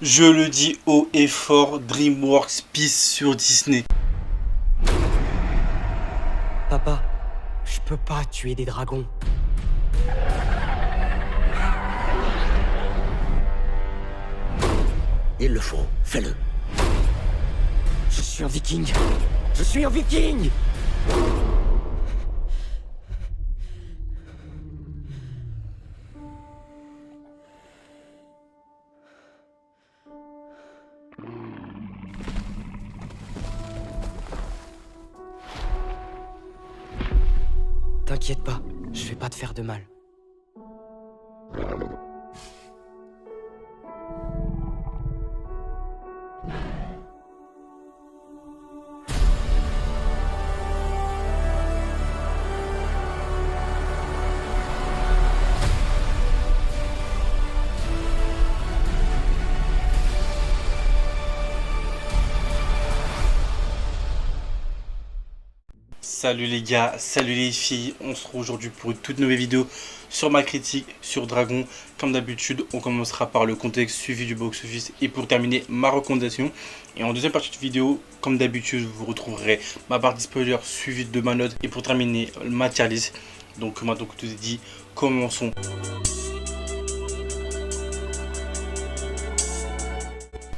Je le dis haut et fort, DreamWorks pisse sur Disney. Papa, je peux pas tuer des dragons. Il le faut, fais-le. Je suis un viking. Je suis un viking. T'inquiète pas, je vais pas te faire de mal. Salut les gars, salut les filles, on se retrouve aujourd'hui pour une toute nouvelle vidéo sur ma critique sur Dragon. Comme d'habitude, on commencera par le contexte suivi du box-office et pour terminer ma recommandation. Et en deuxième partie de vidéo, comme d'habitude, vous retrouverez ma partie spoiler suivie de ma note et pour terminer ma tier list. Donc maintenant que tout est dit, commençons.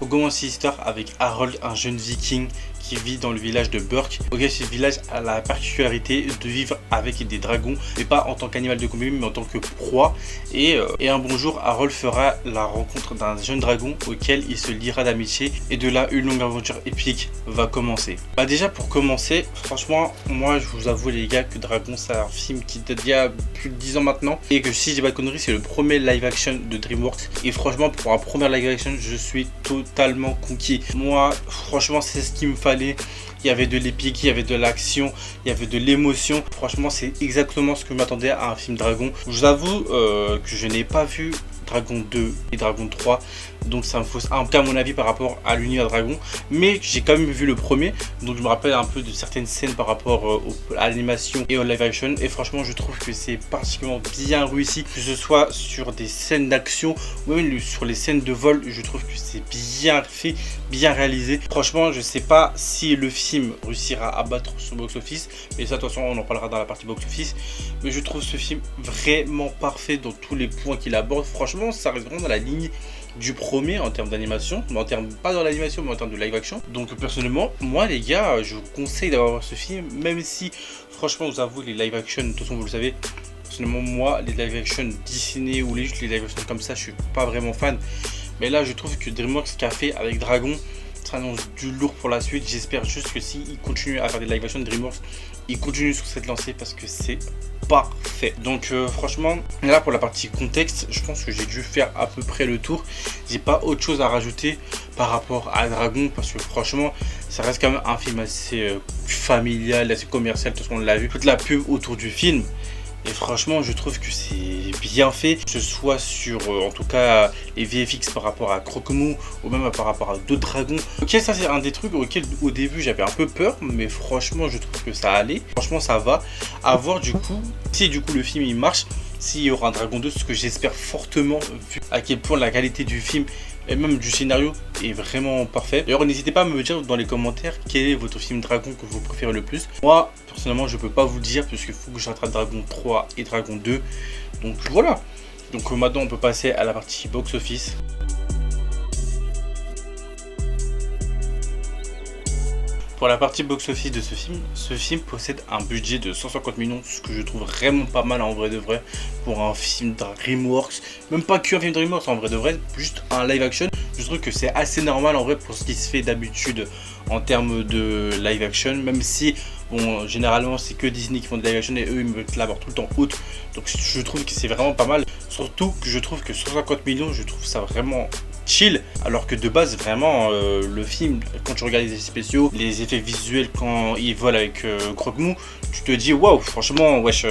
On commence l'histoire avec Harold, un jeune viking qui vit dans le village de Burke. Ok, ce village a la particularité de vivre avec des dragons, et pas en tant qu'animal de compagnie, mais en tant que proie. Et un bon jour, Harold fera la rencontre d'un jeune dragon auquel il se liera d'amitié, et de là, une longue aventure épique va commencer. Bah déjà, pour commencer, franchement, moi, je vous avoue les gars que Dragon, c'est un film qui date d'il y a plus de 10 ans maintenant, et que si je dis pas de conneries, c'est le premier live action de DreamWorks. Et franchement, pour un premier live action, je suis totalement conquis. Moi, franchement, c'est ce qu'il me fallait. Il y avait de l'épique, il y avait de l'action, il y avait de l'émotion. Franchement, c'est exactement ce que je m'attendais à un film Dragon. Je vous avoue que je n'ai pas vu Dragon 2 et Dragon 3, donc ça me fausse un peu à mon avis par rapport à l'univers Dragon, mais j'ai quand même vu le premier, donc je me rappelle un peu de certaines scènes par rapport à l'animation et au live action, et franchement je trouve que c'est particulièrement bien réussi, que ce soit sur des scènes d'action ou même sur les scènes de vol. Je trouve que c'est bien fait, bien réalisé. Franchement, je sais pas si le film réussira à battre son box office, mais ça de toute façon on en parlera dans la partie box office, mais je trouve ce film vraiment parfait dans tous les points qu'il aborde. Franchement, ça reste vraiment dans la ligne du premier en termes d'animation, mais en termes, pas dans l'animation, mais en termes de live action. Donc personnellement, moi les gars, je vous conseille d'avoir ce film, même si franchement, vous avoue, les live action, de toute façon vous le savez, personnellement moi, les live action Disney ou les live action comme ça, je suis pas vraiment fan. Mais là, je trouve que DreamWorks, ce qu'a fait avec Dragon, ça annonce du lourd pour la suite. J'espère juste que s'ils continuent à faire des live action de DreamWorks, ils continuent sur cette lancée parce que c'est parfait. Donc franchement, là pour la partie contexte, je pense que j'ai dû faire à peu près le tour. J'ai pas autre chose à rajouter par rapport à Dragon, parce que franchement, ça reste quand même un film assez familial, assez commercial, tout ce qu'on l'a vu, toute la pub autour du film. Et franchement, je trouve que c'est bien fait, que ce soit sur, en tout cas, les VFX par rapport à Croque-Mou, ou même par rapport à d'autres dragons. Ok, ça c'est un des trucs auxquels au début j'avais un peu peur, mais franchement, je trouve que ça allait. Franchement, ça va. À voir du coup, si du coup le film il marche, s'il y aura un Dragon 2, ce que j'espère fortement, vu à quel point la qualité du film et même du scénario est vraiment parfait. D'ailleurs, n'hésitez pas à me dire dans les commentaires quel est votre film Dragon que vous préférez le plus. Moi, personnellement, je peux pas vous le dire parce qu'il faut que je rattrape Dragon 3 et Dragon 2. Donc voilà. Donc maintenant, on peut passer à la partie box office. Pour la partie box-office de ce film possède un budget de 150 millions, ce que je trouve vraiment pas mal en vrai de vrai pour un film DreamWorks. Même pas qu'un film DreamWorks en vrai de vrai, juste un live action. Je trouve que c'est assez normal en vrai pour ce qui se fait d'habitude en termes de live action, même si bon, généralement c'est que Disney qui font des live action et eux ils me la barrent tout le temps haute. Donc je trouve que c'est vraiment pas mal. Surtout que je trouve que 150 millions, je trouve ça vraiment chill, alors que de base vraiment le film, quand tu regardes les effets spéciaux, les effets visuels quand ils volent avec Croque-Mou, tu te dis waouh, franchement wesh,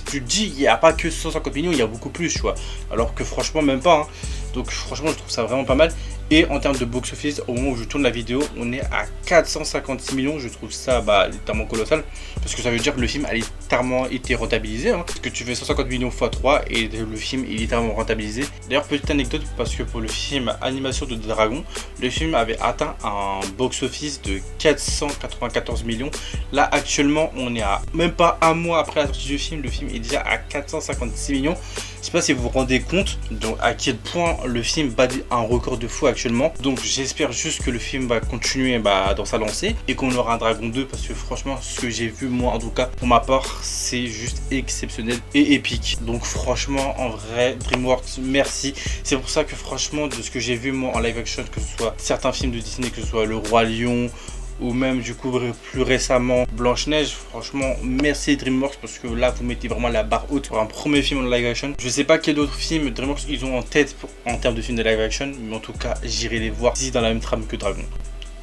tu te dis il n'y a pas que 150 millions, il y a beaucoup plus, tu vois, alors que franchement même pas hein. Donc franchement je trouve ça vraiment pas mal. Et en termes de box office, au moment où je tourne la vidéo, on est à 456 millions. Je trouve ça littéralement colossal, parce que ça veut dire que le film allait littéralement été rentabilisé, hein, parce que tu fais 150 millions x 3 et le film est littéralement rentabilisé. D'ailleurs, petite anecdote, parce que pour le film Animation de Dragon, le film avait atteint un box-office de 494 millions. Là, actuellement, on est à même pas un mois après la sortie du film, le film est déjà à 456 millions. Je sais pas si vous vous rendez compte donc à quel point le film bat un record de fou actuellement. Donc j'espère juste que le film va continuer dans sa lancée et qu'on aura un Dragon 2, parce que franchement ce que j'ai vu moi en tout cas pour ma part c'est juste exceptionnel et épique. Donc franchement en vrai DreamWorks merci. C'est pour ça que franchement de ce que j'ai vu moi en live action, que ce soit certains films de Disney, que ce soit Le Roi Lion ou même du coup plus récemment Blanche-Neige, franchement merci DreamWorks, parce que là vous mettez vraiment la barre haute pour un premier film en live action. Je sais pas quel autre film DreamWorks ils ont en tête en termes de films de live action, mais en tout cas j'irai les voir si dans la même trame que Dragon.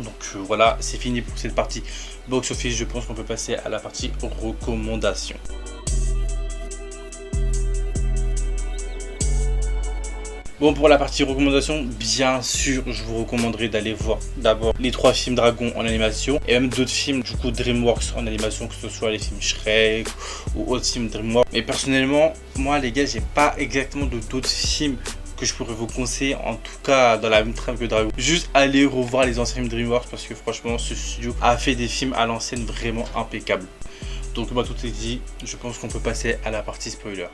Donc voilà, c'est fini pour cette partie box office. Je pense qu'on peut passer à la partie recommandations. Bon, pour la partie recommandation, bien sûr, je vous recommanderais d'aller voir d'abord les 3 films Dragon en animation et même d'autres films du coup DreamWorks en animation, que ce soit les films Shrek ou autres films DreamWorks. Mais personnellement, moi les gars, j'ai pas exactement d'autres films que je pourrais vous conseiller, en tout cas dans la même trame que Dragon. Juste aller revoir les anciens films DreamWorks, parce que franchement ce studio a fait des films à l'ancienne vraiment impeccables. Donc tout est dit, je pense qu'on peut passer à la partie spoiler.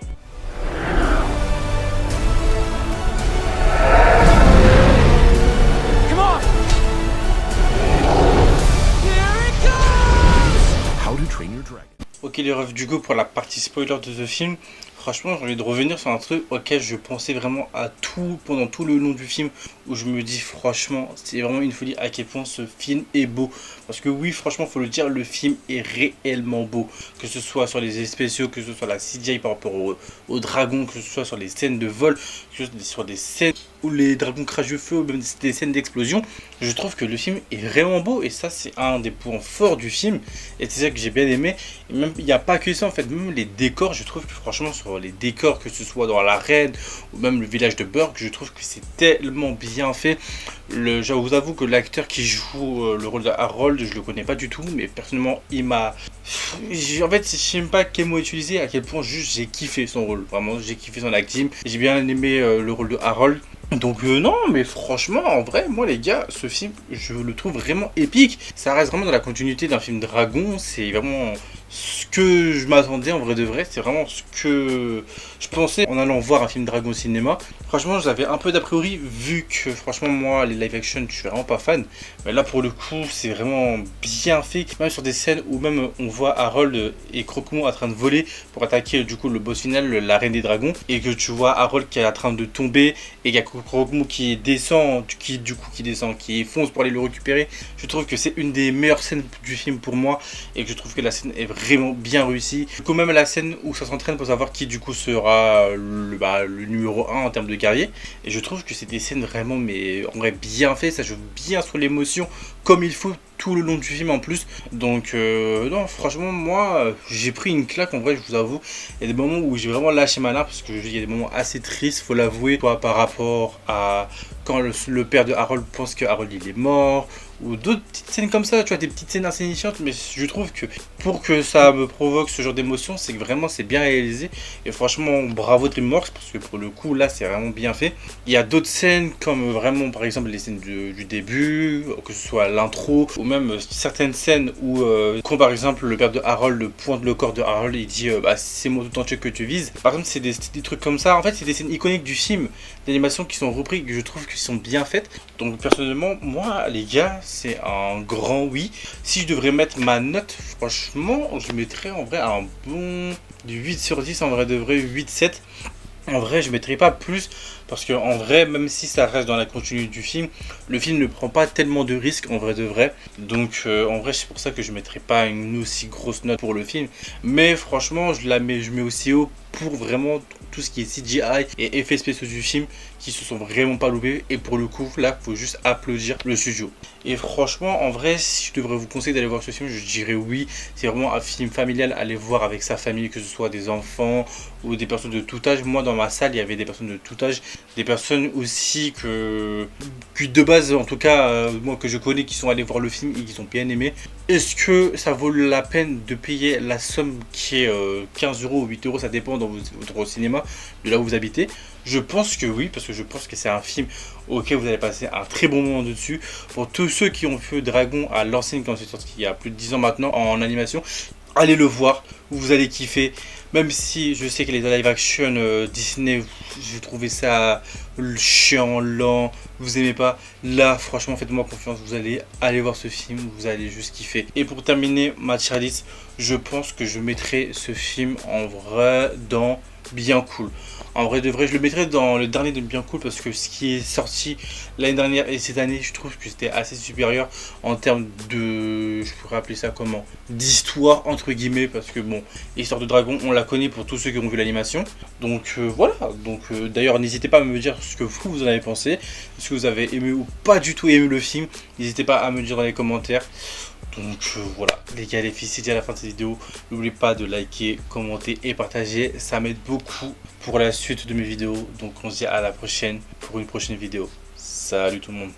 Ok les refs, du coup pour la partie spoiler de ce film, franchement j'ai envie de revenir sur un truc auquel je pensais vraiment à tout pendant tout le long du film, où je me dis franchement c'est vraiment une folie à quel point ce film est beau. Parce que oui, franchement faut le dire, le film est réellement beau, que ce soit sur les effets spéciaux, que ce soit la CGI par rapport au dragon, que ce soit sur les scènes de vol, que ce soit sur des scènes où les dragons crachent du feu, ou même des scènes d'explosion. Je trouve que le film est vraiment beau, et ça c'est un des points forts du film, et c'est ça que j'ai bien aimé. Et même il n'y a pas que ça en fait, même les décors, je trouve que franchement sur les décors, que ce soit dans l'arène ou même le village de Burg, je trouve que c'est tellement bien fait. Je vous avoue que l'acteur qui joue le rôle de Harold, je le connais pas du tout, mais personnellement il m'a... En fait je sais même pas quel mot utiliser, à quel point juste j'ai kiffé son rôle, vraiment j'ai kiffé son acting, j'ai bien aimé le rôle de Harold. Donc non, mais franchement en vrai moi les gars, ce film je le trouve vraiment épique. Ça reste vraiment dans la continuité d'un film Dragon, c'est vraiment ce que je m'attendais en vrai de vrai, c'est vraiment ce que je pensais en allant voir un film Dragon au cinéma. Franchement j'avais un peu d'a priori, vu que franchement moi les live action je suis vraiment pas fan, mais là pour le coup c'est vraiment bien fait, même sur des scènes où même on voit Harold et Croque-Mou en train de voler pour attaquer du coup le boss final, la reine des dragons, et que tu vois Harold qui est en train de tomber et qu'il y a Croque-Mou qui descend, qui fonce pour aller le récupérer. Je trouve que c'est une des meilleures scènes du film pour moi, et que je trouve que la scène est vraiment bien réussie. Du coup même la scène où ça s'entraîne pour savoir qui du coup sera le numéro 1 en termes de guerrier, et je trouve que c'est des scènes vraiment mais en vrai bien fait, ça joue bien sur l'émotion comme il faut tout le long du film en plus. Donc non franchement moi j'ai pris une claque en vrai, je vous avoue. Il y a des moments où j'ai vraiment lâché ma larme, parce que il y a des moments assez tristes, faut l'avouer, soit par rapport à quand le père de Harold pense que Harold il est mort, ou d'autres petites scènes comme ça, tu vois, des petites scènes insignifiantes, mais je trouve que pour que ça me provoque ce genre d'émotion, c'est que vraiment c'est bien réalisé. Et franchement bravo DreamWorks, parce que pour le coup là c'est vraiment bien fait. Il y a d'autres scènes comme vraiment par exemple les scènes du début, que ce soit l'intro, ou même certaines scènes où quand par exemple le père de Harold pointe le corps de Harold et il dit c'est moi tout entier que tu vises. Par exemple c'est des trucs comme ça, en fait c'est des scènes iconiques du film d'animation qui sont repris, que je trouve qu'ils sont bien faites. Donc personnellement moi les gars c'est un grand oui. Si je devrais mettre ma note, franchement je mettrais en vrai un bon du 8 sur 10, en vrai de vrai 8-7. En vrai je mettrais pas plus, parce que en vrai même si ça reste dans la continuité du film, le film ne prend pas tellement de risques en vrai de vrai. Donc en vrai c'est pour ça que je mettrais pas une aussi grosse note pour le film. Mais franchement je mets aussi haut pour vraiment tout ce qui est CGI et effets spéciaux du film, qui se sont vraiment pas loupés. Et pour le coup là faut juste applaudir le studio. Et franchement en vrai si je devrais vous conseiller d'aller voir ce film, je dirais oui. C'est vraiment un film familial à aller voir avec sa famille, que ce soit des enfants ou des personnes de tout âge. Moi dans ma salle il y avait des personnes de tout âge, des personnes aussi qui de base, en tout cas, moi que je connais, qui sont allés voir le film et qui ont bien aimé. Est-ce que ça vaut la peine de payer la somme qui est 15 € ou 8 €, ça dépend dans votre cinéma, de là où vous habitez? Je pense que oui, parce que je pense que c'est un film auquel vous allez passer un très bon moment dessus. Pour tous ceux qui ont vu Dragon à l'ancienne, quand c'est sorti il y a plus de 10 ans maintenant en animation, allez le voir, vous allez kiffer. Même si je sais que les live action Disney, j'ai trouvé ça chiant, lent, vous aimez pas. Là, franchement, faites-moi confiance, vous allez aller voir ce film, vous allez juste kiffer. Et pour terminer ma tier list, je pense que je mettrai ce film en vrai dans Bien Cool. En vrai de vrai, je le mettrais dans le dernier de Bien Cool parce que ce qui est sorti l'année dernière et cette année, je trouve que c'était assez supérieur en termes de, je pourrais appeler ça comment, d'histoire entre guillemets, parce que bon, Histoire de Dragon, on la connaît pour tous ceux qui ont vu l'animation. Donc voilà, donc d'ailleurs n'hésitez pas à me dire ce que vous en avez pensé, est-ce que vous avez aimé ou pas du tout aimé le film, n'hésitez pas à me dire dans les commentaires. Donc voilà, les gars, les filles, c'est déjà la fin de cette vidéo. N'oubliez pas de liker, commenter et partager. Ça m'aide beaucoup pour la suite de mes vidéos. Donc on se dit à la prochaine pour une prochaine vidéo. Salut tout le monde.